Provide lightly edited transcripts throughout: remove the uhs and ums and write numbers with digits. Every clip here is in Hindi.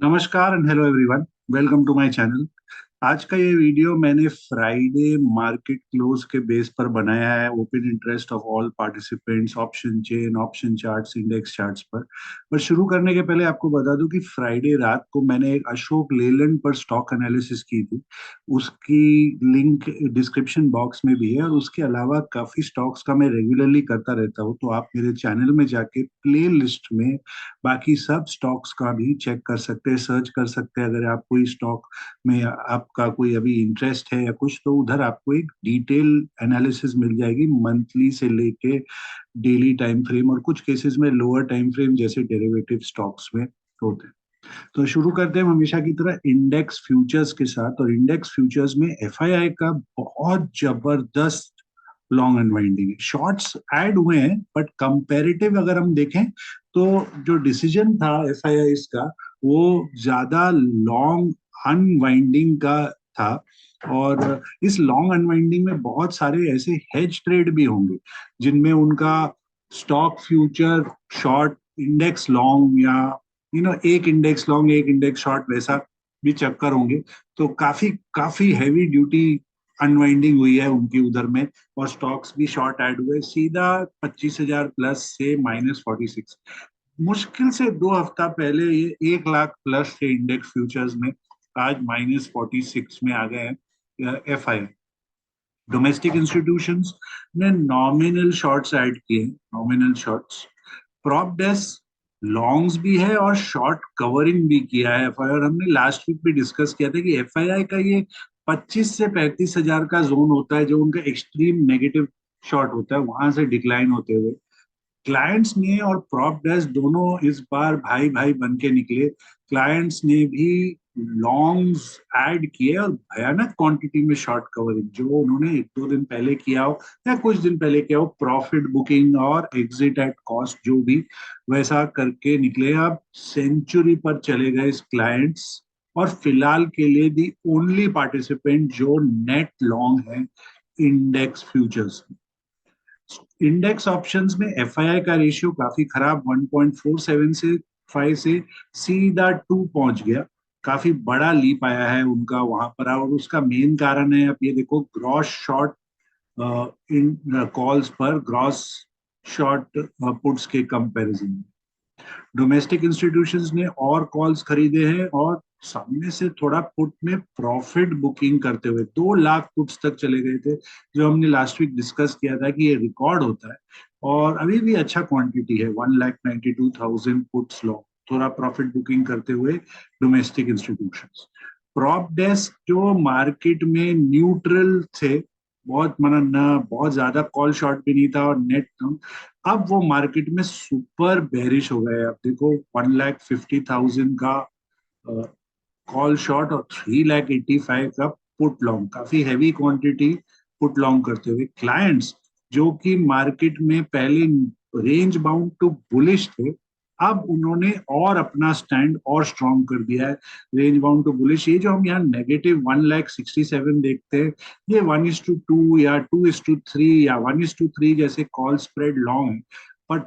नमस्कार and hello everyone. Welcome to my channel. आज का ये वीडियो मैंने फ्राइडे मार्केट क्लोज के बेस पर बनाया है, open interest of all participants, option chain, option charts, index charts पर शुरू करने के पहले आपको बता दूं कि फ्राइडे रात को मैंने एक अशोक लेलैंड पर स्टॉक एनालिसिस की थी। उसकी लिंक डिस्क्रिप्शन बॉक्स में भी है, और उसके अलावा काफी स्टॉक्स का मैं रेगुलरली करता रहता हूँ, तो आप मेरे चैनल में जाके प्ले लिस्ट में बाकी सब स्टॉक्स का भी चेक कर सकते हैं, सर्च कर सकते हैं। अगर आप कोई स्टॉक में आपका कोई अभी इंटरेस्ट है या कुछ, तो उधर आपको एक डिटेल एनालिसिस मिल जाएगी, मंथली से लेके डेली टाइम फ्रेम, और कुछ केसेस में लोअर टाइम फ्रेम जैसे डेरिवेटिव स्टॉक्स में होते हैं। तो शुरू करते हैं हम हमेशा की तरह इंडेक्स फ्यूचर्स के साथ। और इंडेक्स फ्यूचर्स में एफआईआई का बहुत जबरदस्त लॉन्ग अनवाइंडिंग है। शॉर्ट्स ऐड हुए हैं, बट कंपैरेटिव अगर हम देखें तो जो डिसीजन था एफआईआई का, वो ज्यादा लॉन्ग अनवाइंडिंग का था। और इस लॉन्ग अनवाइंडिंग में बहुत सारे ऐसे हेज ट्रेड भी होंगे जिनमें उनका stock future short, index long, या एक इंडेक्स लॉन्ग एक इंडेक्स शॉर्ट, वैसा भी चक्कर होंगे। तो काफी काफी हैवी ड्यूटी अनवाइंडिंग हुई है उनकी उधर में, और स्टॉक्स भी शॉर्ट ऐड हुए सीधा 25,000 प्लस से -46। मुश्किल से 2 हफ्ता पहले ये 1 लाख प्लस थे इंडेक्स फ्यूचर्स में, आज -46 में आ गए हैं एफआई। डोमेस्टिक इंस्टीट्यूशंस ने नॉमिनल शॉर्ट्स ऐड किए, nominal shorts. Prop desk longs भी है और शॉर्ट कवरिंग भी किया है एफआई। और हमने लास्ट वीक भी डिस्कस किया था कि एफआईआई का ये 25 से 35 हजार का जोन होता है, जो उनका एक्सट्रीम नेगेटिव शॉर्ट होता है, वहां से डिक्लाइन होते हुए क्लाइंट्स ने और प्रॉप डेस्क दोनों इस बार भाई भाई बन के निकले। क्लाइंट्स ने भी लॉन्ग्स ऐड किए और भयानक क्वांटिटी में शॉर्ट कवरिंग, जो उन्होंने 1-2 दिन पहले किया हो या कुछ दिन पहले किया हो, प्रॉफिट बुकिंग और एग्जिट एट कॉस्ट जो भी, वैसा करके निकले। अब सेंचुरी पर चले गए इस क्लाइंट्स, और फिलहाल के लिए दी ओनली पार्टिसिपेंट जो नेट लॉन्ग है इंडेक्स फ्यूचर्स। इंडेक्स ऑप्शंस में एफआईआई का रेशियो काफी खराब, 1.47 से 5 से सीधा 2 पहुंच गया। काफी बड़ा लीप आया है उनका वहां पर, और उसका मेन कारण है, आप ये देखो, ग्रॉस शॉर्ट इन कॉल्स पर ग्रॉस शॉर्ट पुट्स के कंपैरिजन में डोमेस्टिक इंस्टीट्यूशंस ने और कॉल्स खरीदे हैं, और सामने से थोड़ा पुट में प्रॉफिट बुकिंग करते हुए 2 लाख पुट्स तक चले गए थे, जो हमने लास्ट वीक डिस्कस किया था कि ये रिकॉर्ड होता है। और अभी भी अच्छा क्वांटिटी है, 1,92,000 पुट्स लॉन्ग, थोड़ा प्रॉफिट बुकिंग करते हुए डोमेस्टिक इंस्टीट्यूशंस। प्रॉप डेस्क जो मार्केट में न्यूट्रल थे, बहुत मना ना, बहुत ज्यादा कॉल शॉर्ट भी नहीं था और नेट, अब वो मार्केट में सुपर बेरिश हो गए। अब देखो, 1,50,000 का कॉल शॉर्ट और 3,85,000 का पुट लॉन्ग, काफी हैवी क्वांटिटी पुट लॉन्ग करते हुए क्लाइंट्स, जो कि मार्केट में पहले रेंज बाउंड टू बुलिश थे, अब उन्होंने और अपना स्टैंड और स्ट्रॉन्ग कर दिया है। रेंज बाउंड टू बुलिश, ये जो हम यहाँ -1,67,000 देखते हैं, ये 1:2 या 2:3 या 1:3 जैसे कॉल स्प्रेड लॉन्ग है। But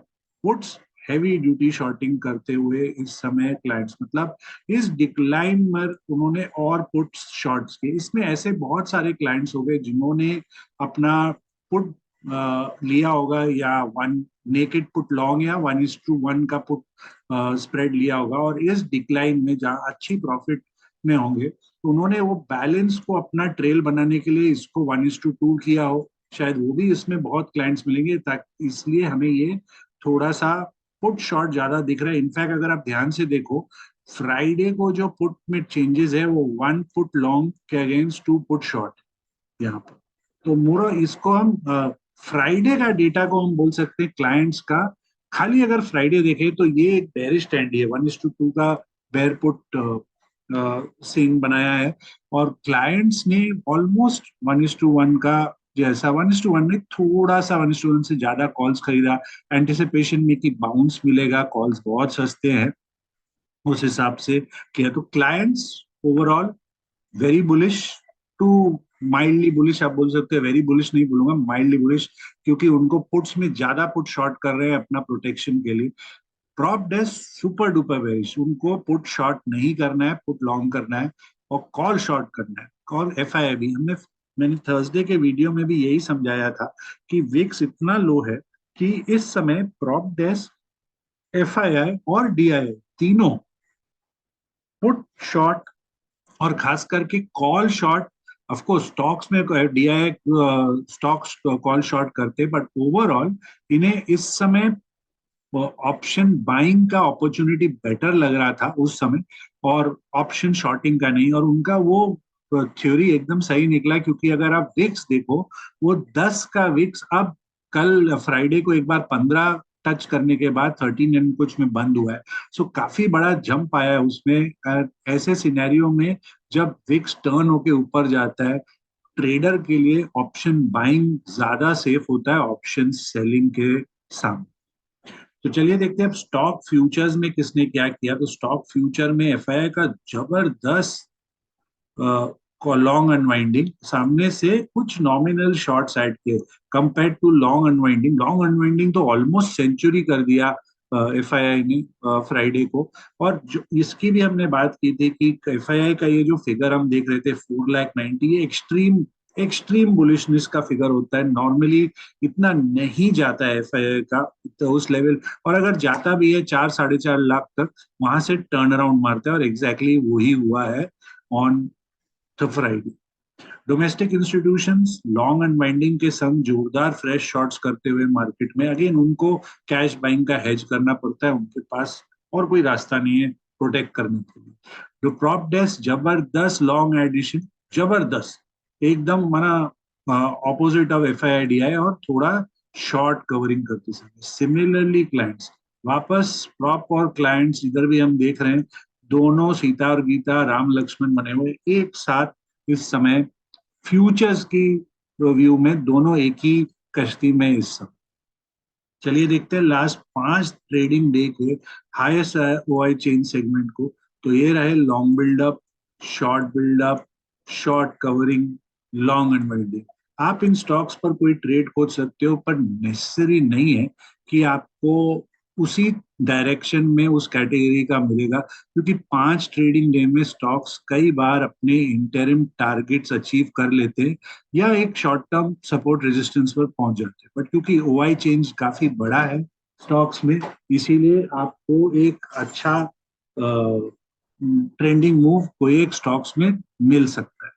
puts heavy duty shorting करते हुए इस समय क्लाइंट्स, मतलब इस डिक्लाइन में उन्होंने और पुट्स शॉर्ट्स किए। इसमें ऐसे बहुत सारे क्लाइंट्स हो गए जिन्होंने अपना पुट लिया होगा, या वन नेकेड पुट लॉन्ग या 1:1 का पुट स्प्रेड लिया होगा, और इस डिक्लाइन में जहाँ अच्छी प्रॉफिट में होंगे, तो उन्होंने वो बैलेंस को अपना ट्रेल बनाने के लिए इसको 1:2 किया हो। शायद वो भी इसमें बहुत क्लाइंट्स मिलेंगे, ताकि इसलिए हमें ये थोड़ा सा पुट शॉर्ट ज्यादा दिख रहा है। इनफैक्ट अगर आप ध्यान से देखो, फ्राइडे को जो पुट में चेंजेस है वो 1 पुट लॉन्ग के अगेंस्ट 2 पुट शॉर्ट यहाँ पर। तो मोरो इसको हम फ्राइडे का डेटा को हम बोल सकते हैं क्लाइंट्स का। खाली अगर फ्राइडे देखें तो ये एक बेरिश ट्रेंड है, 1:2 का बेयर पुट सीन बनाया है, और क्लाइंट्स ने ऑलमोस्ट 1:1 का, जैसा 1:1 ने थोड़ा सा 1:1 से ज्यादा कॉल्स खरीदा, एंटिसिपेशन में कि बाउंस मिलेगा, कॉल्स बहुत सस्ते हैं, उस हिसाब से किया। तो clients overall very bullish to mildly bullish, आप बोल सकते हैं, वेरी बुलिश नहीं बोलूंगा, माइल्डली बुलिश, क्योंकि उनको पुट्स में ज्यादा पुट शॉर्ट कर रहे हैं अपना प्रोटेक्शन के लिए। Prop desk super duper bearish, उनको पुट शॉर्ट नहीं करना है, पुट लॉन्ग करना है और कॉल शॉर्ट करना है। और एफआईआई भी मैंने थर्सडे के वीडियो में भी यही समझाया था कि विक्स इतना लो है कि इस समय प्रॉप डेस्क, एफआईआई और डीआईआई तीनों पुट शॉर्ट और खास करके call short, of course stocks में डीआईआई स्टॉक्स कॉल शॉर्ट करते, बट ओवरऑल इन्हें इस समय ऑप्शन बाइंग का अपॉर्चुनिटी बेटर लग रहा था उस समय, और ऑप्शन शॉर्टिंग का नहीं। और उनका वो थ्योरी एकदम सही निकला, क्योंकि अगर आप विक्स देखो, वो 10 का विक्स अब कल फ्राइडे को एक बार 15 टच करने के बाद 13 एंड कुछ में बंद हुआ है। सो काफी बड़ा जंप आया है उसमें। ऐसे सिनेरियो में जब विक्स टर्न होके ऊपर जाता है, ट्रेडर के लिए ऑप्शन बाइंग ज्यादा सेफ होता है ऑप्शन सेलिंग के सामने। तो चलिए देखते हैं अब स्टॉक फ्यूचर्स में किसने क्या किया। तो स्टॉक फ्यूचर में एफआईआई का जबरदस्त लॉन्ग अनवाइंडिंग, सामने से कुछ नॉमिनल शॉर्ट्स ऐड किए compare to long unwinding. Long unwinding तो ऑलमोस्ट सेंचुरी कर दिया एफआईआई ने फ्राइडे को। और जो इसकी भी हमने बात की थी कि एफआईआई का ये जो फिगर हम देख रहे थे 4,90,000, ये एक्सट्रीम एक्सट्रीम बुलिशनेस का फिगर होता है। नॉर्मली इतना नहीं जाता है एफआईआई का तो उस लेवल, और अगर जाता भी है 4-4.5 लाख तक, वहां से टर्न अराउंड मारता है, और एग्जैक्टली वही हुआ है on the Friday. Domestic institutions long unwinding के संग जोरदार फ्रेश शॉट्स करते हुए मार्केट में, अगेन उनको कैश बाइंग का हेज करना पड़ता है, उनके पास और कोई रास्ता नहीं है प्रोटेक्ट करने के लिए। जो प्रॉप डेस्क जबरदस्त लॉन्ग एडिशन, जबरदस्त एकदम मना ऑपोजिट ऑफ एफआईआईडीआई, और थोड़ा शॉर्ट कवरिंग करते समय। सिमिलरली क्लाइंट्स वापस प्रॉप और क्लाइंट्स इधर भी हम देख रहे हैं, दोनों सीता और गीता, राम लक्ष्मण बने हुए एक साथ इस समय फ्यूचर्स की व्यू में, दोनों एक ही कश्ती में इस समय। चलिए देखते हैं लास्ट 5 ट्रेडिंग डे के हाईएस्ट ओआई चेन सेगमेंट को। तो ये रहे long buildup, short buildup, short covering, long unwinding. आप इन स्टॉक्स पर कोई ट्रेड खोज सकते हो, पर नेसेसरी नहीं है कि आपको उसी डायरेक्शन में उस कैटेगरी का मिलेगा, क्योंकि 5 ट्रेडिंग डे में स्टॉक्स कई बार अपने इंटरिम टारगेट्स अचीव कर लेते हैं या एक शॉर्ट टर्म सपोर्ट रेजिस्टेंस पर पहुंच जाते हैं। बट क्योंकि ओआई चेंज काफी बड़ा है स्टॉक्स में, इसीलिए आपको एक अच्छा ट्रेंडिंग मूव कोई एक स्टॉक्स में मिल सकता है।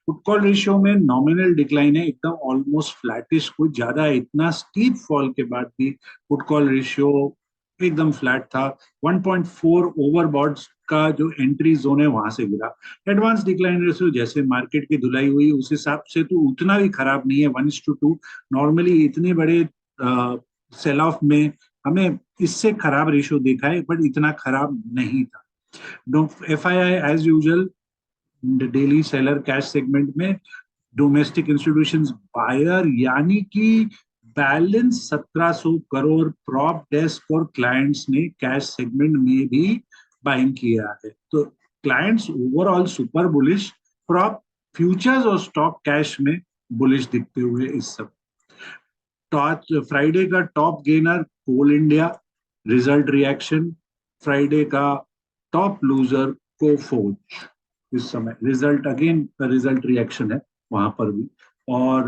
पुट कॉल रेशियो में नॉमिनल डिक्लाइन है, एकदम ऑलमोस्ट फ्लैटिश, कुछ ज्यादा है। इतना स्टीप फॉल के बाद भी पुट कॉल रेशियो एकदम फ्लैट था। 1.4 ओवरबॉट का जो एंट्री जोन है वहां से गिरा। एडवांस डिक्लाइन रेशियो जैसे मार्केट की धुलाई हुई उस हिसाब से तो उतना भी खराब नहीं है, 1:2। नॉर्मली इतने बड़े सेल ऑफ में हमें इससे खराब रेशियो देखा है, बट इतना खराब नहीं था। FII as usual daily seller cash segment में, डोमेस्टिक इंस्टीट्यूशंस बायर, यानी कि बैलेंस 1700 करोड़ प्रॉप डेस्क और क्लाइंट्स ने कैश सेगमेंट में भी बाइंग किया है। तो clients overall super bullish, prop futures और स्टॉक कैश में बुलिश दिखते हुए इस सब। फ्राइडे का top gainer Coal India, result reaction. Friday का टॉप लूजर कोफोर्ज, इस समय रिजल्ट अगेन रिजल्ट रिएक्शन है वहां पर भी। और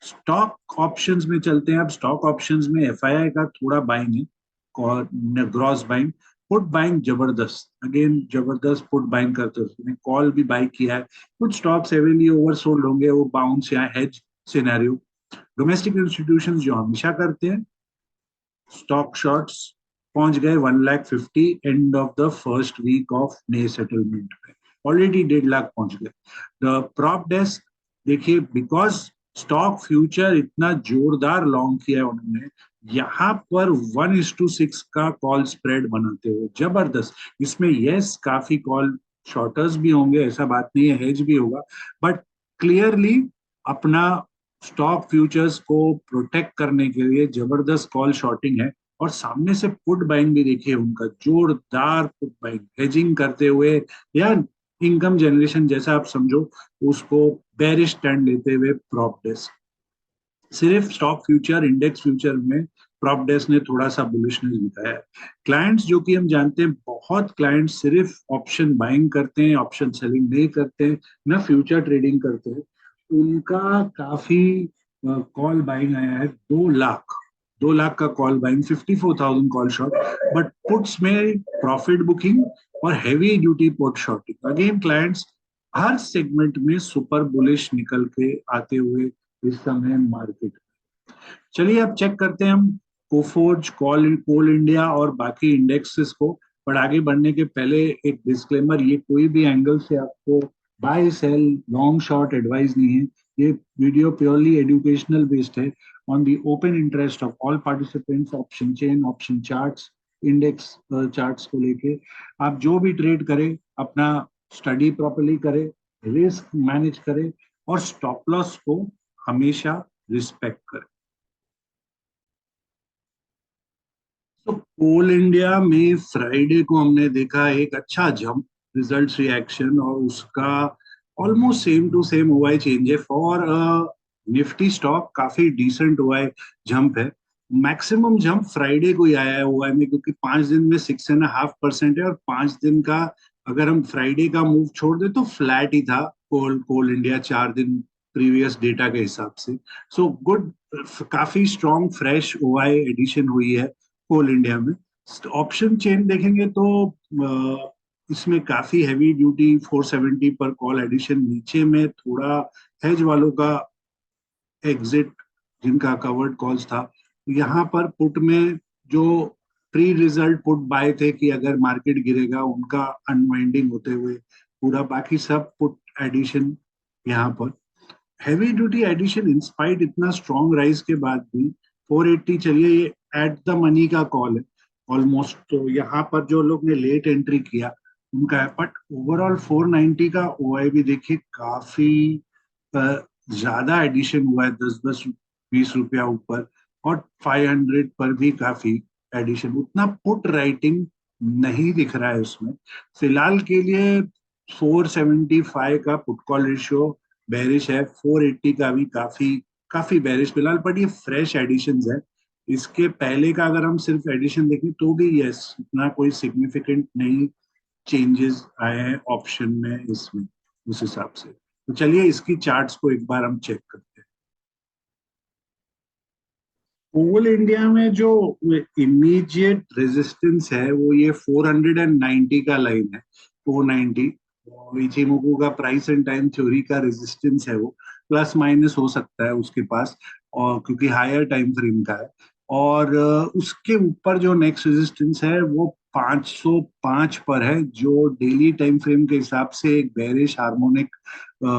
स्टॉक ऑप्शंस में चलते हैं। अब स्टॉक ऑप्शंस में एफआईआई का थोड़ा बाइंग है और ग्रॉस बाइंग। पुट बाइंग जबरदस्त, अगेन जबरदस्त पुट बाइंग करते हैं, कॉल भी बाई किया है। कुछ स्टॉक्स हेवीली ओवरसोल्ड होंगे, वो बाउंस या हेज सिनेरियो। डोमेस्टिक इंस्टीट्यूशन जो हमेशा करते हैं स्टॉक शॉर्ट्स, पहुंच गए 1,50,000 end of the first week of May settlement में, ऑलरेडी 1.5 लाख पहुंच गए। द प्रॉप डेस्क देखिए, बिकॉज स्टॉक फ्यूचर इतना जोरदार लॉन्ग किया है उन्होंने, यहाँ पर 1:6 का कॉल स्प्रेड बनाते हुए जबरदस्त। इसमें यस काफी कॉल शॉर्टर्स भी होंगे, ऐसा बात नहीं है, हेज भी होगा, बट क्लियरली अपना स्टॉक फ्यूचर्स को प्रोटेक्ट करने के लिए जबरदस्त कॉल शॉर्टिंग है। और सामने से पुट बाइंग भी देखिए उनका, जोरदार पुट बाइंग, हेजिंग करते हुए या इनकम जनरेशन जैसा आप समझो उसको, बेरिश स्टैंड लेते हुए प्रॉप डेस्क। सिर्फ स्टॉक फ्यूचर, इंडेक्स फ्यूचर में प्रॉप डेस्क ने थोड़ा सा बुलिशनेस दिखाया है। क्लाइंट्स जो कि हम जानते हैं, बहुत क्लाइंट्स सिर्फ ऑप्शन बाइंग करते हैं, ऑप्शन सेलिंग नहीं करते हैं, ना फ्यूचर ट्रेडिंग करते हैं, उनका काफी कॉल बाइंग आया है। 2 लाख, 2 लाख का call buying, 54,000 call short. But puts में प्रॉफिट बुकिंग और heavy duty put shorting, again clients हर सेगमेंट में सुपर बुलिश निकल के आते हुए इस समय मार्केट। चलिए अब चेक करते हैं हम कोफोर्ज, कोल इंडिया और बाकी इंडेक्सेस को। पर आगे बढ़ने के पहले एक डिस्क्लेमर, ये कोई भी एंगल से आपको buy sell long short advice नहीं है। ये वीडियो प्योरली एजुकेशनल बेस्ड है on the open interest of all participants, option chain, option charts, index charts को लेके। आप जो भी ट्रेड करें अपना स्टडी प्रॉपरली करें, रिस्क मैनेज करें और स्टॉप लॉस को हमेशा रिस्पेक्ट करें। तो कोल इंडिया में फ्राइडे को हमने देखा एक अच्छा जंप, रिजल्ट्स रिएक्शन, और उसका almost same to same OI change है फॉर निफ्टी स्टॉक। काफी डिसेंट ओआई जंप है। मैक्सिमम जंप फ्राइडे को ही आया है ओआई में, क्योंकि 5 दिन में 6.5% है, और 5 दिन का अगर हम फ्राइडे का मूव छोड़ दे तो फ्लैट ही था कोल कोल इंडिया 4 दिन प्रीवियस डेटा के हिसाब से। सो गुड, काफी स्ट्रॉन्ग फ्रेश ओआई एडिशन हुई है कोल इंडिया में। ऑप्शन चेन देखेंगे तो इसमें काफी हैवी ड्यूटी 470 पर कॉल एडिशन, नीचे में थोड़ा हेज वालों का एग्जिट, जिनका कवर्ड कॉल्स था। यहाँ पर पुट में जो प्री रिजल्ट पुट बाय थे कि अगर मार्केट गिरेगा, उनका अनवाइंडिंग होते हुए पूरा, बाकी सब पुट एडिशन यहाँ पर हैवी ड्यूटी एडिशन इंस्पाइट इतना स्ट्रॉन्ग राइज के बाद भी 480। चलिए ये एट द मनी का कॉल है ऑलमोस्ट, तो यहाँ पर जो लोग ने लेट एंट्री किया उनका है। बट ओवरऑल 490 का ओआई भी देखिए काफी ज्यादा एडिशन हुआ है, 10-10 20 रुपया ऊपर, और 500 पर भी काफी एडिशन। उतना पुट राइटिंग नहीं दिख रहा है उसमें फिलहाल के लिए। 475 का पुट कॉल रेशियो बेरिश है, 480 का भी काफी काफी बेरिश फिलहाल। बट ये फ्रेश एडिशन है। इसके पहले का अगर हम सिर्फ एडिशन देखें तो भी यस, इतना कोई सिग्निफिकेंट नहीं चेंजेस आए हैं ऑप्शन में इसमें उस हिसाब से। तो चलिए इसकी चार्ट्स को एक बार हम चेक करते हैं। कोल इंडिया में जो इमीडिएट रेजिस्टेंस है वो ये 490 का लाइन है, 490। इचिमोकू का प्राइस एंड टाइम थ्योरी का रेजिस्टेंस है, वो प्लस माइनस हो सकता है उसके पास, और क्योंकि हायर टाइम फ्रेम का है। और उसके ऊपर जो नेक्स्ट रेजिस्टेंस है वो 505 पर है, जो डेली टाइम फ्रेम के हिसाब से एक बेरिश हार्मोनिक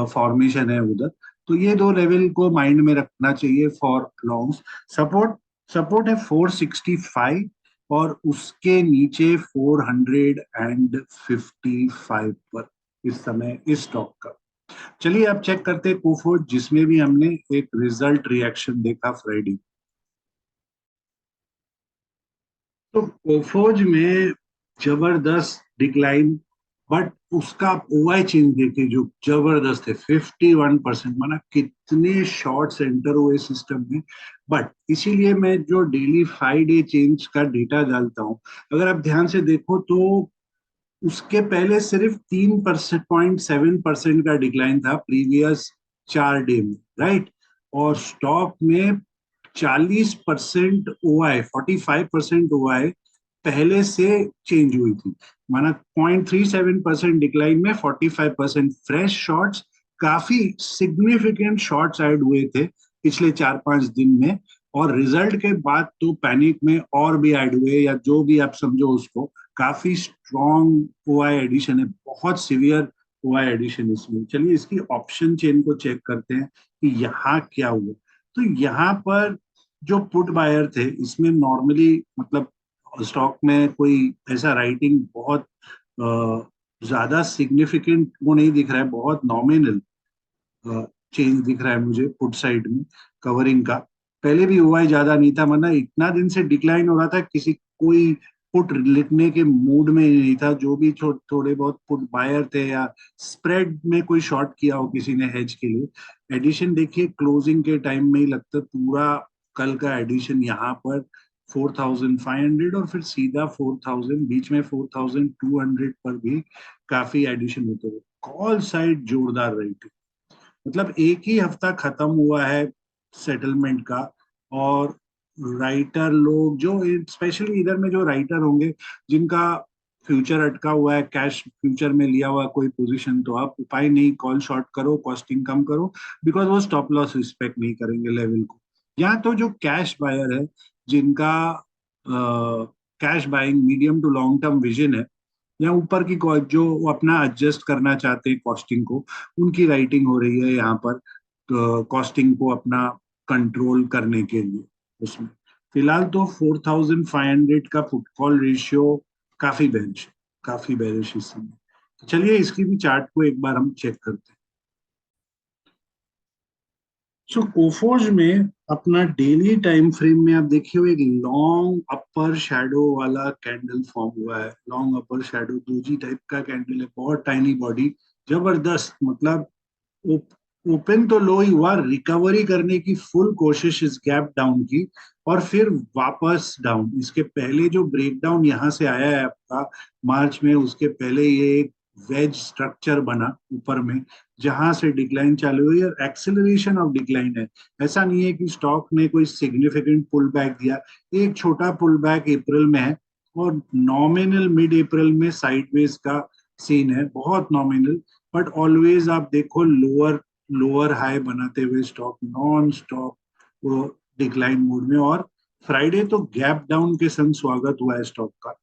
फॉर्मेशन है उधर। तो ये दो लेवल को माइंड में रखना चाहिए फॉर लॉन्ग्स। सपोर्ट सपोर्ट है 465, और उसके नीचे 455 पर इस समय इस स्टॉक का। चलिए अब चेक करते हैं कोफोर्ज, जिसमें भी हमने एक रिजल्ट रिएक्शन देखा फ्राइडे। तो कोफोर्ज में जबरदस्त डिक्लाइन, बट उसका ओआई चेंज देखिए जो जबरदस्त है, 51%। माना कितने शॉर्ट सेंटर हुए सिस्टम में। बट इसीलिए मैं जो डेली 5 डे चेंज का डेटा डालता हूँ, अगर आप ध्यान से देखो तो उसके पहले सिर्फ 3.7% का डिक्लाइन था प्रीवियस 4 डे में, राइट। और स्टॉक में 40% ओआई, 45% ओआई पहले से चेंज हुई थी। माना 0.37% डिक्लाइन में 45% फ्रेश शॉर्ट्स, काफी सिग्निफिकेंट शॉर्ट्स ऐड हुए थे पिछले 4-5 दिन में। और रिजल्ट के बाद तो पैनिक में और भी ऐड हुए, या जो भी आप समझो उसको। काफी स्ट्रॉन्ग ओआई एडिशन है, बहुत सीवियर ओआई एडिशन इसमें। चलिए इसकी ऑप्शन चेन को चेक करते हैं कि यहाँ क्या हुआ। तो यहाँ पर जो पुट बायर थे, इसमें नॉर्मली मतलब स्टॉक में कोई ऐसा राइटिंग बहुत ज्यादा सिग्निफिकेंट वो नहीं दिख रहा है, बहुत नॉमिनल चेंज दिख रहा है मुझे पुट साइड में कवरिंग का। पहले भी हुआ ही ज्यादा नहीं था, वरना इतना दिन से डिक्लाइन हो रहा था, किसी कोई पुट लिखने के मूड में ही नहीं था। जो भी थोड़े बहुत पुट बायर थे या स्प्रेड में कोई शॉर्ट किया हो किसी ने हेज के लिए। एडिशन देखिए क्लोजिंग के टाइम में ही लगता पूरा कल का एडिशन यहाँ पर 4,500 और फिर सीधा 4,000, बीच में 4,200 पर भी काफी एडिशन होते हुए कॉल साइड जोरदार रही थी। मतलब एक ही हफ्ता खत्म हुआ है सेटलमेंट का, और राइटर लोग जो, स्पेशली इधर में जो राइटर होंगे जिनका फ्यूचर अटका हुआ है, कैश फ्यूचर में लिया हुआ कोई पोजीशन, तो आप उपाय नहीं, कॉल शॉर्ट करो, कॉस्टिंग कम करो, बिकॉज वो स्टॉप लॉस रिस्पेक्ट नहीं करेंगे लेवल को। या तो जो कैश बायर है, जिनका cash buying medium to long term vision है, या ऊपर की जो वो अपना एडजस्ट करना चाहते हैं कॉस्टिंग को, उनकी राइटिंग हो रही है यहाँ पर कॉस्टिंग को अपना कंट्रोल करने के लिए। उसमें फिलहाल तो 4,500 का फुटफॉल रेशियो काफी बेरिश, काफी बेरिश इस समय। तो चलिए इसकी भी चार्ट को एक बार हम चेक करते हैं। सो कोफोज में अपना डेली टाइम फ्रेम में आप देखिए, एक लॉन्ग अपर शैडो वाला कैंडल फॉर्म हुआ है। लॉन्ग अपर शैडो दोजी टाइप का कैंडल है, बहुत टाइनी बॉडी, जबरदस्त। मतलब ओपन तो लो ही हुआ, रिकवरी करने की फुल कोशिश इस गैप डाउन की, और फिर वापस डाउन। इसके पहले जो ब्रेकडाउन यहाँ से आया है आपका मार्च में, उसके पहले ये एक वेज स्ट्रक्चर बना ऊपर में, जहां से डिक्लाइन चालू हुई और एक्सेलरेशन ऑफ डिक्लाइन है। ऐसा नहीं है कि स्टॉक ने कोई सिग्निफिकेंट पुल बैक दिया, एक छोटा पुल बैक अप्रैल में है, और नॉमिनल मिड अप्रैल में साइडवेज का सीन है, बहुत नॉमिनल। बट ऑलवेज आप देखो लोअर लोअर हाई बनाते हुए स्टॉक नॉन स्टॉप वो डिक्लाइन मोड में, और फ्राइडे तो गैप डाउन के संग स्वागत हुआ है स्टॉक का।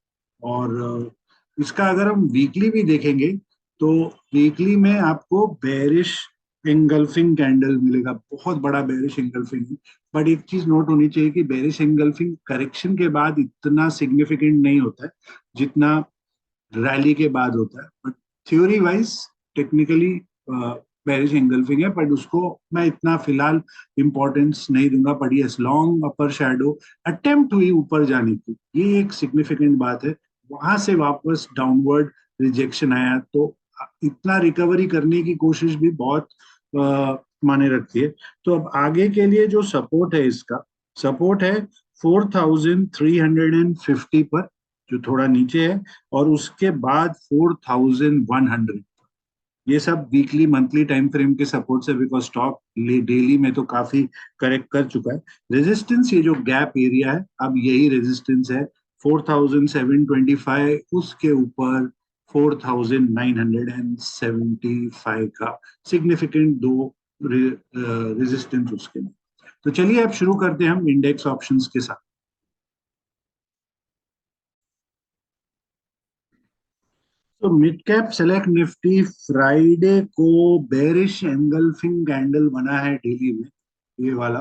और इसका अगर हम वीकली भी देखेंगे, तो वीकली में आपको बेरिश एंगल्फिंग कैंडल मिलेगा, बहुत बड़ा बेरिश एंगल्फिंग। बट एक चीज नोट होनी चाहिए कि बेरिश एंगल्फिंग करेक्शन के बाद इतना सिग्निफिकेंट नहीं होता है जितना रैली के बाद होता है। But theory wise technically bearish engulfing है, बट उसको मैं इतना फिलहाल इंपॉर्टेंस नहीं दूंगा। But yes, long upper shadow attempt हुई ऊपर जाने की, ये एक सिग्निफिकेंट बात है। वहां से वापस डाउनवर्ड रिजेक्शन आया, तो इतना रिकवरी करने की कोशिश भी बहुत माने रखती है। तो अब आगे के लिए जो सपोर्ट है, इसका सपोर्ट है 4,350 पर, जो थोड़ा नीचे है, और उसके बाद 4,100। ये सब वीकली मंथली टाइम फ्रेम के सपोर्ट से, बिकॉज स्टॉक डेली में तो काफी करेक्ट कर चुका है। रेजिस्टेंस, ये जो गैप एरिया है, अब यही रेजिस्टेंस है 4,725, उसके ऊपर 4,975 का सिग्निफिकेंट दो रेजिस्टेंस उसके लिए। तो चलिए अब शुरू करते हैं हम इंडेक्स ऑप्शंस के साथ। तो mid cap select Nifty Friday को बेरिश एंगल्फिंग कैंडल बना है डेली में, ये वाला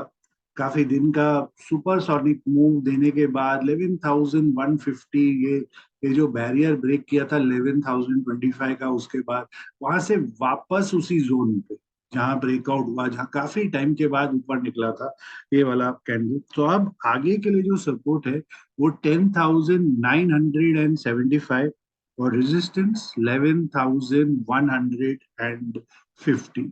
काफी दिन का सुपर सॉनिक मूव देने के बाद 11,150, ये जो बैरियर ब्रेक किया था 11,025 का, उसके बाद वहां से वापस उसी जोन पे जहां ब्रेकआउट हुआ, जहां काफी टाइम के बाद ऊपर निकला था ये वाला कैंडल। तो अब आगे के लिए जो सपोर्ट है वो 10,975, और रेजिस्टेंस 11,150।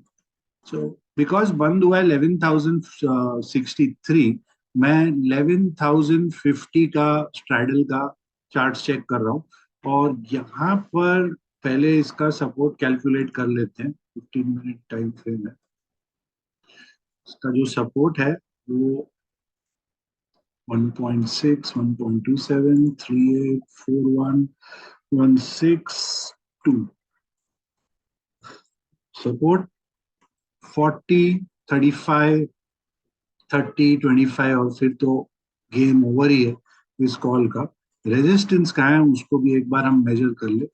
सो बिकॉज बंद हुआ है 11,063, मैं 11,050 का स्ट्रैडल का चार्ट चेक कर रहा हूँ, और यहाँ पर पहले इसका सपोर्ट कैलकुलेट कर लेते हैं। 15 मिनट टाइम फ्रेम है, इसका जो सपोर्ट है वो 1.6, 1.27, 3841, 162। सपोर्ट 40, 35, 30, 25, और फिर तो गेम ओवर ही है इस कॉल का। रेजिस्टेंस कहाँ है उसको भी एक बार हम मेजर कर ले।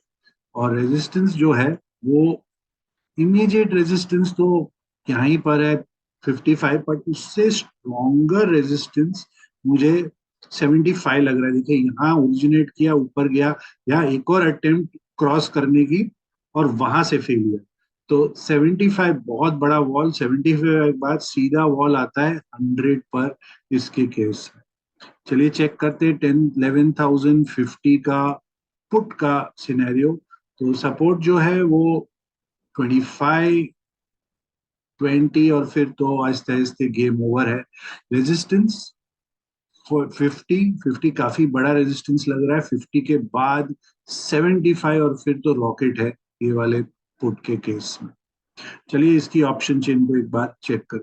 और रेजिस्टेंस जो है वो इमीडिएट रेजिस्टेंस तो यहीं पर है 55, पर उससे स्ट्रॉन्गर रेजिस्टेंस मुझे 75 लग रहा है। देखिए यहाँ ओरिजिनेट किया, ऊपर गया, यहाँ एक और अटेम्प्ट क्रॉस करने की, और वहां से फेलियर। तो 75 बहुत बड़ा वॉल, 75 के बाद सीधा वॉल आता है 100 पर इसके केस में। चलिए चेक करते हैं 11,050 का पुट का सिनेरियो। तो सपोर्ट जो है वो 25, 20, और फिर तो आहिस्ते आहिस्ते गेम ओवर है। रेजिस्टेंस 50 काफी बड़ा रेजिस्टेंस लग रहा है। 50 के बाद 75 और फिर तो रॉकेट है ये वाले पुट के केस में। चलिए इसकी ऑप्शन चेन को एक बार चेक कर।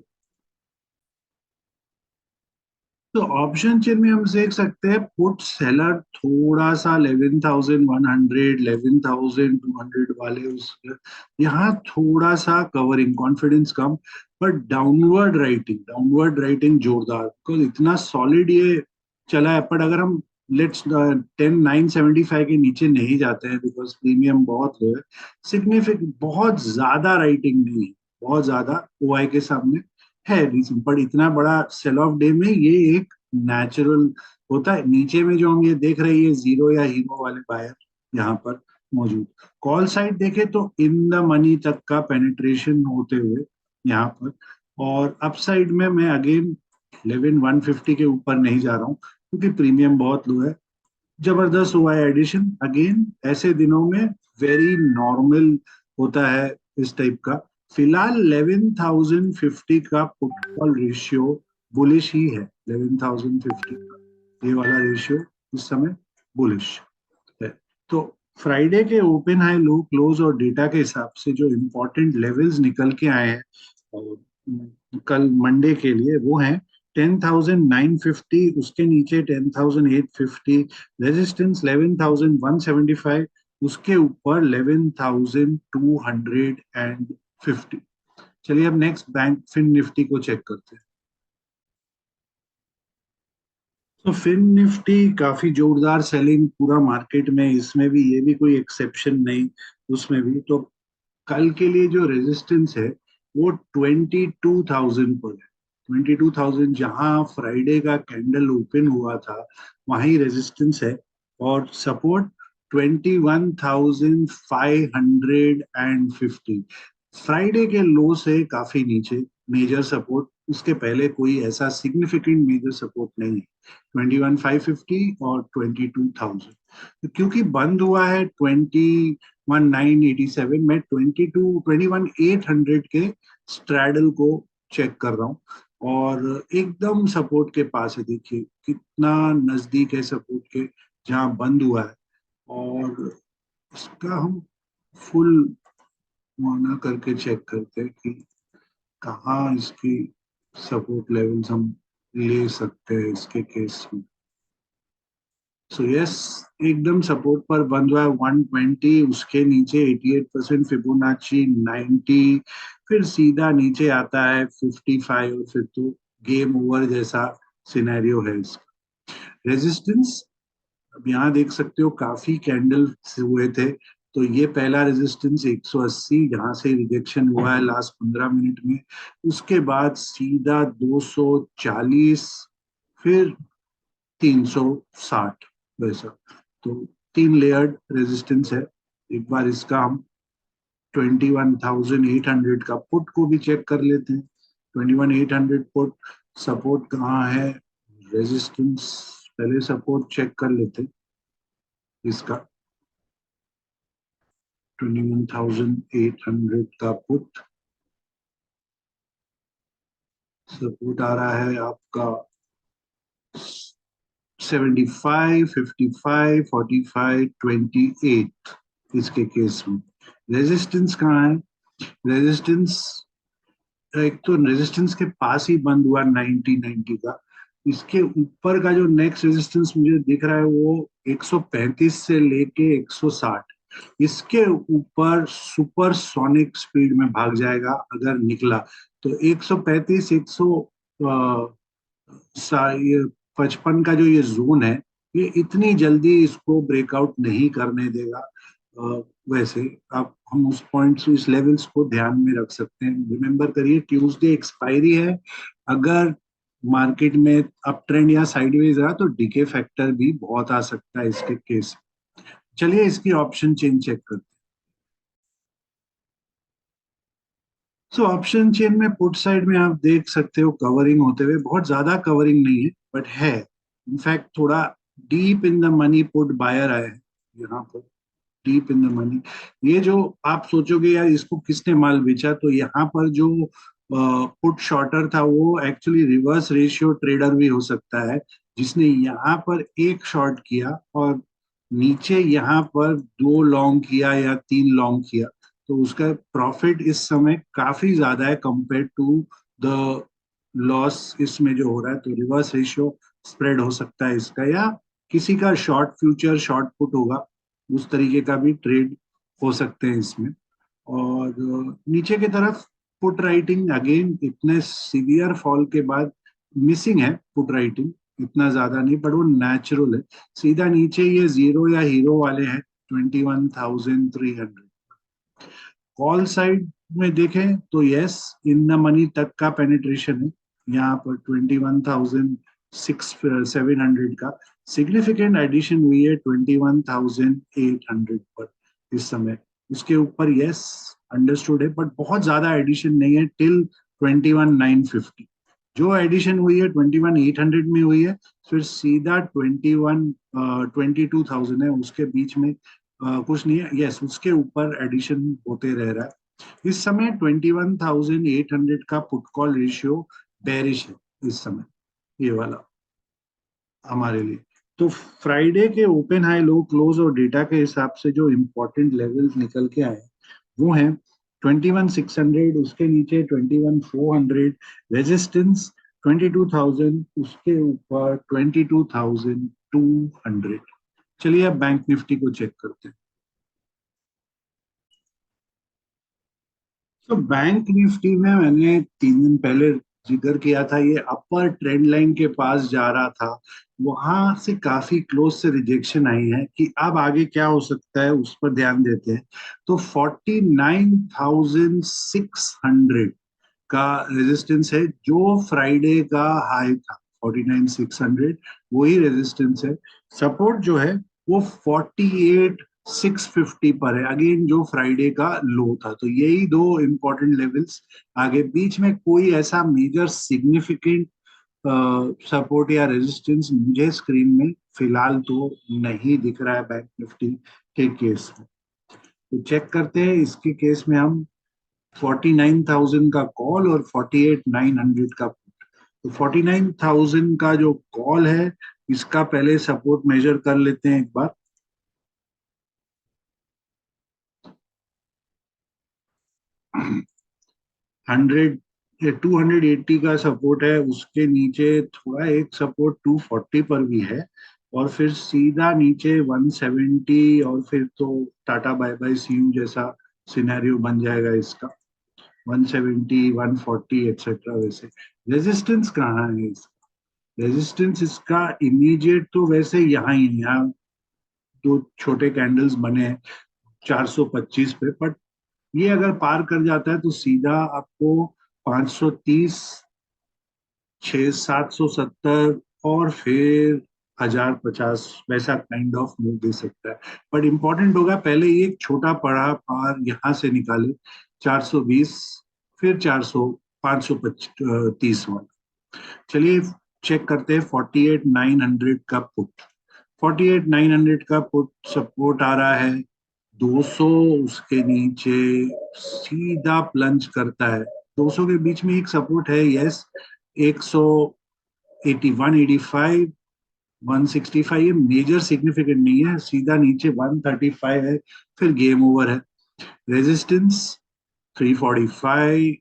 तो ऑप्शन चेन में हम देख सकते हैं पुट सेलर थोड़ा सा 11,100 11,200 वाले उस यहाँ थोड़ा सा कवरिंग कॉन्फिडेंस कम, पर डाउनवर्ड राइटिंग जोरदार, बिकॉज इतना सॉलिड ये चला है। पर अगर हम लेट्स 10,975 के नीचे नहीं जाते हैं बिकॉज प्रीमियम बहुत लो है, सिग्निफिकेंट बहुत ज्यादा राइटिंग नहीं है, बहुत ज्यादा ओआई के सामने है रीजन, बट इतना बड़ा सेल ऑफ डे में ये एक नेचुरल होता है। नीचे में जो हम ये देख रहे हैं ये जीरो या हीरो वाले बायर यहाँ पर मौजूद। कॉल साइड देखे तो इन द मनी तक का पेनिट्रेशन होते हुए यहाँ पर, और अपसाइड में मैं अगेन 11,150 के ऊपर नहीं जा रहा हूँ क्योंकि प्रीमियम बहुत लो है। जबरदस्त हुआ है एडिशन, अगेन ऐसे दिनों में वेरी नॉर्मल होता है इस टाइप का। फिलहाल 11,050 का पुट कॉल रेशियो बुलिश ही है। 11,050 का ये वाला रेशियो इस समय बुलिश है। तो फ्राइडे के ओपन हाई लो क्लोज और डेटा के हिसाब से जो इम्पोर्टेंट लेवल्स निकल के आए हैं कल मंडे के लिए, वो है 10,950, उसके नीचे 10,850, रेजिस्टेंस 11,175, उसके ऊपर 11,250। चलिए अब नेक्स्ट बैंक फिन निफ्टी को चेक करते हैं। तो फिन निफ्टी काफी जोरदार सेलिंग पूरा मार्केट में, इसमें भी ये भी कोई एक्सेप्शन नहीं। उसमें भी तो कल के लिए जो रेजिस्टेंस है वो 22,000 पर है। 22,000 जहां फ्राइडे का कैंडल ओपन हुआ था वहीं रेजिस्टेंस है, और सपोर्ट 21,550। फ्राइडे के लो से काफी नीचे मेजर सपोर्ट, उसके पहले कोई ऐसा सिग्निफिकेंट मेजर सपोर्ट नहीं है। 21,550 और 22,000, क्योंकि बंद हुआ है 21,987 में, 21,800 के स्ट्रैडल को चेक कर रहा हूँ, और एकदम सपोर्ट के पास है। देखिए कितना नजदीक है सपोर्ट के जहां बंद हुआ है, और इसका हम फुल मोना करके चेक करते हैं कि कहाँ इसकी सपोर्ट लेवल्स हम ले सकते हैं इसके केस में। सो यस, एकदम सपोर्ट पर बंद हुआ है 120, उसके नीचे 88% फिबोनाची 90, फिर सीधा नीचे आता है 55, और फिर तो गेम ओवर जैसा सिनेरियो है इसका। रेजिस्टेंस अब यहाँ देख सकते हो काफी कैंडल हुए थे, तो ये पहला रेजिस्टेंस 180 जहां से रिजेक्शन हुआ है लास्ट 15 मिनट में, उसके बाद सीधा 240, फिर 360 वैसा। तो 3 लेयर्ड रेजिस्टेंस है। एक बार इसका हम 21,800 का पुट को भी चेक कर लेते हैं। 21,800 पुट सपोर्ट कहाँ है, रेजिस्टेंस पहले सपोर्ट चेक कर लेते हैं इसका। 21,800 का पुट सपोर्ट आ रहा है आपका 75, 55, 45, 28 इसके केस में। रेजिस्टेंस कहाँ है, रेजिस्टेंस एक तो रेजिस्टेंस के पास ही बंद हुआ 90 का। इसके ऊपर का जो नेक्स्ट रेजिस्टेंस मुझे दिख रहा है वो 135 से लेके 160, इसके ऊपर सुपर सोनिक स्पीड में भाग जाएगा अगर निकला तो। 135 ये 55 का जो ये जोन है, ये इतनी जल्दी इसको ब्रेकआउट नहीं करने देगा। वैसे आप हम उस पॉइंट्स इस लेवल्स को ध्यान में रख सकते हैं। रिमेम्बर करिए ट्यूसडे एक्सपायरी है, अगर मार्केट में अप ट्रेंड या साइडवेज रहा तो डीके फैक्टर भी बहुत आ सकता है इसके केस। चलिए इसकी ऑप्शन चेन चेक करते हैं। सो ऑप्शन चेन में पुट साइड में आप देख सकते हो कवरिंग होते हुए, बहुत ज्यादा कवरिंग नहीं है बट है। इनफैक्ट थोड़ा deep in the money put buyer आए हैं यहाँ पर, डीप इन द मनी। ये जो आप सोचोगे यार इसको किसने माल बेचा, तो यहाँ पर जो पुट शॉर्टर था वो एक्चुअली रिवर्स रेशियो ट्रेडर भी हो सकता है, जिसने यहाँ पर एक शॉर्ट किया और नीचे यहाँ पर दो लॉन्ग किया या तीन लॉन्ग किया, तो उसका प्रॉफिट इस समय काफी ज्यादा है कंपेयर टू द लॉस इसमें जो हो रहा है। तो रिवर्स रेशियो स्प्रेड हो सकता है इसका, या किसी का शॉर्ट फ्यूचर शॉर्ट पुट होगा, उस तरीके का भी ट्रेड हो सकते हैं इसमें। और नीचे की तरफ पुट राइटिंग अगेन इतने सीवियर फॉल के बाद मिसिंग है पुट राइटिंग, इतना ज्यादा नहीं, पर वो नेचुरल है। सीधा नीचे ये जीरो या हीरो वाले हैं 21,300। कॉल साइड में देखें तो यस, इन द मनी तक का पेनिट्रेशन है यहाँ पर 21,700 का। सिग्निफिकेंट एडिशन हुई है 21,800 पर इस समय। उसके ऊपर यस अंडरस्टूड है, बट बहुत ज्यादा एडिशन नहीं है टिल 21,950। जो एडिशन हुई है 21,800 में हुई है, फिर सीधा 22,000 है, उसके बीच में कुछ नहीं है। यस, उसके ऊपर एडिशन होते रह रहा है। इस समय 21,800 का पुट कॉल रेशियो बेरिश है इस समय, ये वाला हमारे लिए। तो फ्राइडे के ओपन हाई लो क्लोज और डेटा के हिसाब से जो इम्पोर्टेंट लेवल्स निकल के आए वो हैं 21,600, उसके नीचे 21,400, रेजिस्टेंस 22,000, उसके ऊपर 22,200। चलिए अब बैंक निफ्टी को चेक करते हैं। तो बैंक निफ्टी में मैंने 3 दिन पहले जिक्र किया था, ये अपर ट्रेंड लाइन के पास जा रहा था, वहां से काफी क्लोज से रिजेक्शन आई है कि अब आगे क्या हो सकता है उस पर ध्यान देते हैं। तो 49,600 का रेजिस्टेंस है, जो फ्राइडे का हाई था 49,600, वही रेजिस्टेंस है। सपोर्ट जो है वो 48,650 पर है, अगेन जो फ्राइडे का लो था। तो यही दो इंपॉर्टेंट लेवल्स। आगे बीच में कोई ऐसा मेजर सिग्निफिकेंट सपोर्ट या रेजिस्टेंस मुझे स्क्रीन में फिलहाल तो नहीं दिख रहा है बैंक निफ्टी के केस में। तो चेक करते हैं इसके केस में हम 49,000 का कॉल और 48,900 का पुट। तो 49,000 का जो कॉल है, इसका पहले सपोर्ट मेजर कर लेते हैं एक बार। 100 280 का सपोर्ट है, उसके नीचे थोड़ा एक सपोर्ट 240 पर भी है, और फिर सीधा नीचे 170, और फिर तो tata bye bye see you जैसा सिनेरियो बन जाएगा इसका। 170, 140 एक्सेट्रा। वैसे रेजिस्टेंस कहाँ है इसका? रेजिस्टेंस इसका इमीडिएट तो वैसे यहाँ ही है, यहाँ दो छोटे कैंडल्स बने हैं 425 पे, बट ये अगर पार कर जाता है तो सीधा आपको 530, 770, और फिर 1,050 वैसा काइंड ऑफ मूव दे सकता है। बट इंपॉर्टेंट होगा पहले ये एक छोटा पड़ा पार यहाँ से निकाले 420, फिर 400, 530 वाला। चलिए चेक करते हैं 48,900 का पुट। 48,900 का पुट सपोर्ट आ रहा है 200, उसके नीचे सीधा प्लंज करता है। 200 के बीच में एक सपोर्ट है, यस, 181, 85, 165, ये मेजर सिग्निफिकेंट नहीं है। सीधा नीचे 135 है, फिर गेम ओवर है। रेजिस्टेंस 345,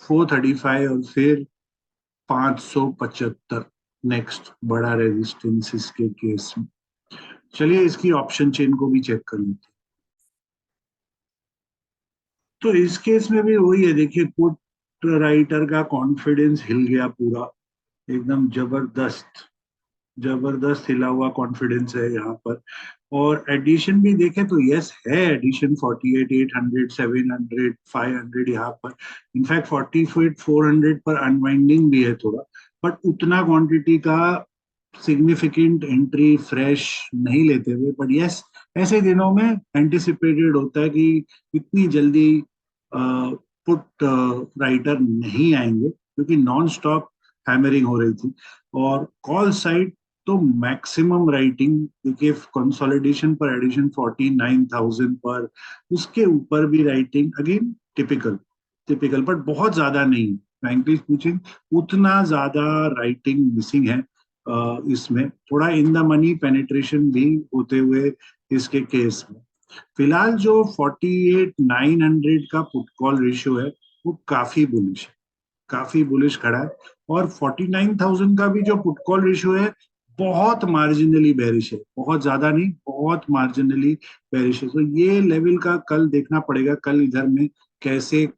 435, और फिर 575 नेक्स्ट बड़ा रेजिस्टेंस इसके केस में। चलिए इसकी ऑप्शन चेन को भी चेक कर लेते हैं। तो इस केस में भी वही है, देखिए पुट राइटर का कॉन्फिडेंस हिल गया पूरा, एकदम जबरदस्त जबरदस्त हिला हुआ कॉन्फिडेंस है यहाँ पर। और एडिशन भी देखें तो यस है एडिशन 48, 800, 700, 500 यहाँ पर। इनफैक्ट 48, 400 पर अनवाइंडिंग भी है थोड़ा, बट उतना क्वांटिटी का सिग्निफिकेंट एंट्री फ्रेश नहीं लेते हुए। बट यस, ऐसे दिनों में एंटिसिपेटेड होता है कि इतनी जल्दी पुट राइटर नहीं आएंगे, क्योंकि नॉन स्टॉप हैमरिंग हो रही थी। और कॉल साइड तो मैक्सिमम राइटिंग, देखिए कंसोलिडेशन पर एडिशन 49,000 पर, उसके ऊपर भी writing again typical typical, but बहुत ज्यादा नहीं। फ्रैंकली स्पीकिंग उतना ज्यादा राइटिंग मिसिंग है इसमें थोड़ा इन द मनी पेनिट्रेशन भी होते हुए इसके केस में। फिलहाल जो 48,900 का पुट कॉल रेशियो है वो काफी बुलिश है, काफी बुलिश खड़ा है। और 49,000 का भी जो पुट कॉल रेशियो है बहुत मार्जिनली बेरिश है, बहुत ज्यादा नहीं, बहुत मार्जिनली बेरिश है। तो ये लेवल का कल देखना पड़ेगा, कल इधर में कैसे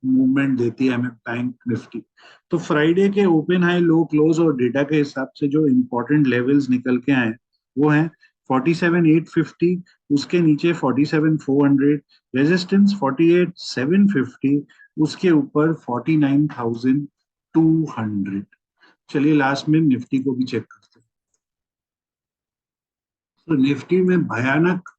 मूवमेंट देती है हमें बैंक निफ्टी। तो फ्राइडे के ओपन हाई लो क्लोज और डेटा के हिसाब से जो इंपॉर्टेंट लेवल्स निकल के आए वो हैं 47,850, उसके नीचे 47,400, रेजिस्टेंस 48,750, उसके ऊपर 49,200। चलिए लास्ट में निफ्टी को भी चेक करते हैं। तो निफ्टी में भयानक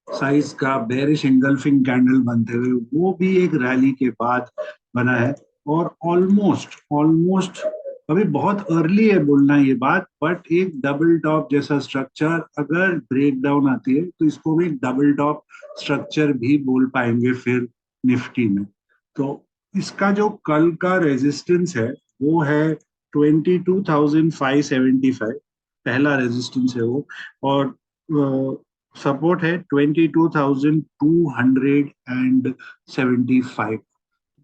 साइज का बेरिश इंगल्फिंग कैंडल बनते हुए वो भी एक रैली के बाद बना है। और ऑलमोस्ट ऑलमोस्ट अभी बहुत अर्ली है बोलना ये बात, बट एक डबल टॉप जैसा स्ट्रक्चर अगर ब्रेक डाउन आती है तो इसको भी डबल टॉप स्ट्रक्चर भी बोल पाएंगे फिर निफ्टी में। तो इसका जो कल का रेजिस्टेंस है वो है 22,575, पहला रेजिस्टेंस है वो। और सपोर्ट है 22,275,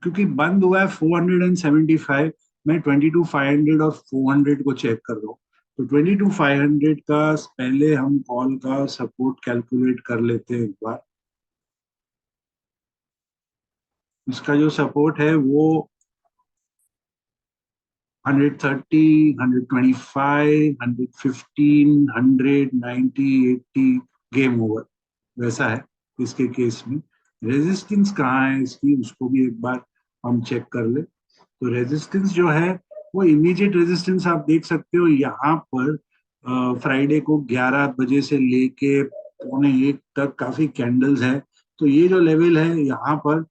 क्योंकि बंद हुआ है 475। मैं 22,500 और 400 को चेक कर रहा हूँ। तो 22,500 का पहले हम कॉल का सपोर्ट कैलकुलेट कर लेते हैं एक बार। इसका जो सपोर्ट है वो 130, 125, 115, 190, 80, गेम ओवर वैसा है इसके केस में। रेजिस्टेंस कहाँ है इसकी उसको भी एक बार हम चेक कर ले। तो रेजिस्टेंस जो है वो इमीडिएट रेजिस्टेंस आप देख सकते हो यहाँ पर। फ्राइडे को 11 बजे से लेके पौने एक तक काफी कैंडल्स है। तो ये जो लेवल है यहाँ पर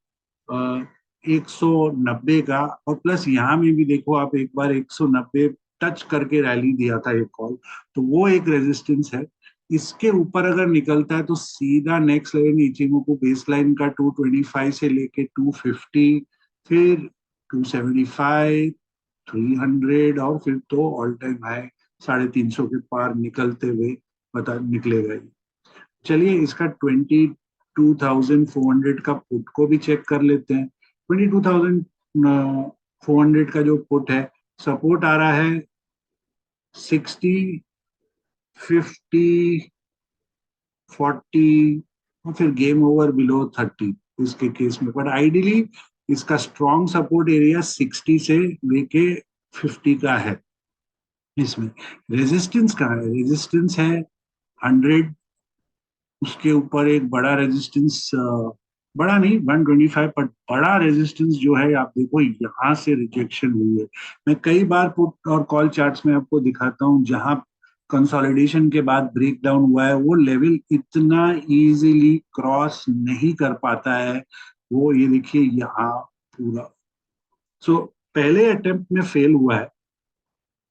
190 का, और प्लस यहाँ में भी देखो आप एक बार 190 टच करके रैली दिया था एक कॉल, तो वो एक रेजिस्टेंस है। इसके ऊपर अगर निकलता है तो सीधा नेक्स्ट लेवल इचिंगोकू बेस लाइन का 225 से लेके 250, फिर 275, 300, और फिर तो ऑल टाइम हाई 350 के पार निकलते हुए पता निकलेगा ही। चलिए इसका 22,400 का पुट को भी चेक कर लेते हैं। 22,400 का जो पुट है सपोर्ट आ रहा है 60, 50, 40, और फिर गेम ओवर बिलो 30 इसके केस में। बट आइडियली इसका स्ट्रॉन्ग सपोर्ट एरिया 60 से लेके 50 का है। इसमें रेजिस्टेंस कहाँ है? रेजिस्टेंस है 100, उसके ऊपर एक बड़ा रेजिस्टेंस, बड़ा नहीं 125, पर बड़ा रेजिस्टेंस जो है आप देखो यहाँ से रिजेक्शन हुई है। मैं कई बार पुट और कॉल चार्ट्स में आपको दिखाता हूँ जहां कंसोलिडेशन के बाद ब्रेक डाउन हुआ है वो लेवल इतना इजीली क्रॉस नहीं कर पाता है। वो ये देखिए यहाँ पूरा। सो पहले अटेम्प्ट में फेल हुआ है।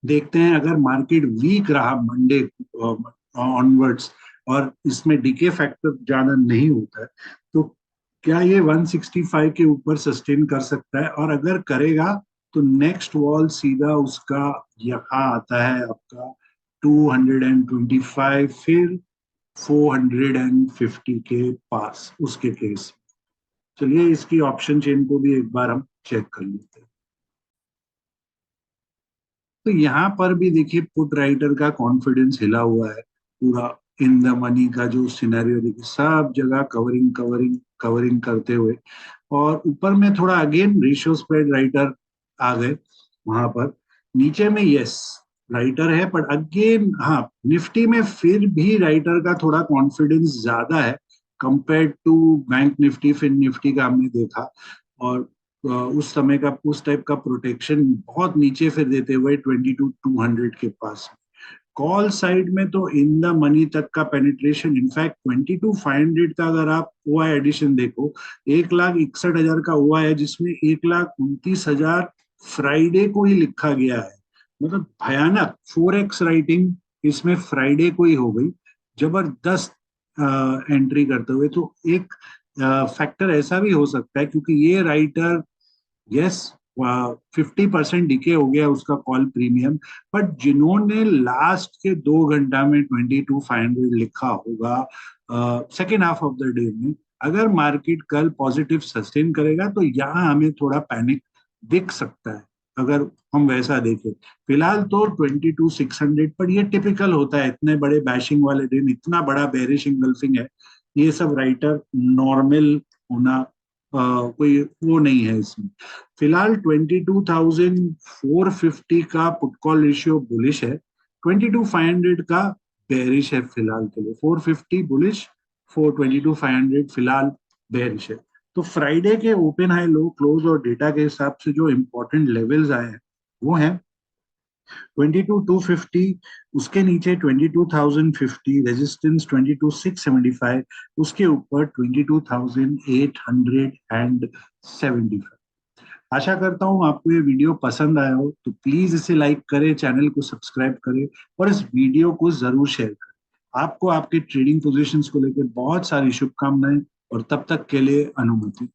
देखते हैं अगर मार्केट वीक रहा मंडे ऑनवर्ड्स और इसमें डीके फैक्टर ज्यादा नहीं होता है तो क्या ये 165 के ऊपर सस्टेन कर सकता है। और अगर करेगा तो नेक्स्ट वॉल सीधा उसका यहाँ आता है आपका 225, फिर 450 के पास उसके केस। चलिए इसकी ऑप्शन चेन को भी एक बार हम चेक कर लेते हैं। तो यहाँ पर भी देखिए पुट राइटर का कॉन्फिडेंस हिला हुआ है पूरा। इन द मनी का जो सिनेरियो देखिए सब जगह कवरिंग कवरिंग कवरिंग करते हुए, और ऊपर में थोड़ा अगेन रेशियो स्प्रेड राइटर आ गए वहां पर। नीचे में यस राइटर है, पर अगेन हाँ निफ्टी में फिर भी राइटर का थोड़ा कॉन्फिडेंस ज्यादा है compare to bank Nifty Fin Nifty का हमने देखा। और उस समय का उस टाइप का प्रोटेक्शन बहुत नीचे फिर देते हुए 22,200 के पास। कॉल साइड में तो इन द मनी तक का पेनिट्रेशन, इनफैक्ट 22,500 का अगर आप ओआई एडिशन देखो 1,61,000 का हुआ है, जिसमें 1,29,000 फ्राइडे को ही लिखा गया है। मतलब भयानक 4x राइटिंग इसमें फ्राइडे को ही हो गई, जबरदस्त एंट्री करते हुए। तो एक फैक्टर ऐसा भी हो सकता है क्योंकि ये राइटर, यस 50% डिके हो गया उसका कॉल प्रीमियम। बट जिन्होंने लास्ट के 2 घंटा में 22,500 लिखा होगा second half of the day में, अगर मार्केट कल पॉजिटिव सस्टेन करेगा तो यहाँ हमें थोड़ा पैनिक दिख सकता है अगर हम वैसा देखें। फिलहाल तो 22,600 पर ये टिपिकल होता है, इतने बड़े बैशिंग वाले दिन, इतना बड़ा बेरिश इंगल्फिंग है, ये सब राइटर नॉर्मल होना कोई वो नहीं है इसमें। फिलहाल 22,450 का पुट कॉल रेशियो बुलिश है, 22,500 का बेरिश है फिलहाल के लिए। 450 बुलिश, 422,500 फिलहाल बेरिश है। तो फ्राइडे के ओपन हाई लो क्लोज और डेटा के हिसाब से जो इंपॉर्टेंट लेवल्स आए हैं वो हैं 22,250, उसके नीचे 22,050, रेजिस्टेंस 22,675, उसके ऊपर 22,875। आशा करता हूँ आपको ये वीडियो पसंद आया हो, तो प्लीज इसे लाइक करें, चैनल को सब्सक्राइब करें और इस वीडियो को जरूर शेयर करें। आपको आपके ट्रेडिंग पोजीशंस को लेकर बहुत सारी शुभकामनाएं और तब तक के लिए अनुमति।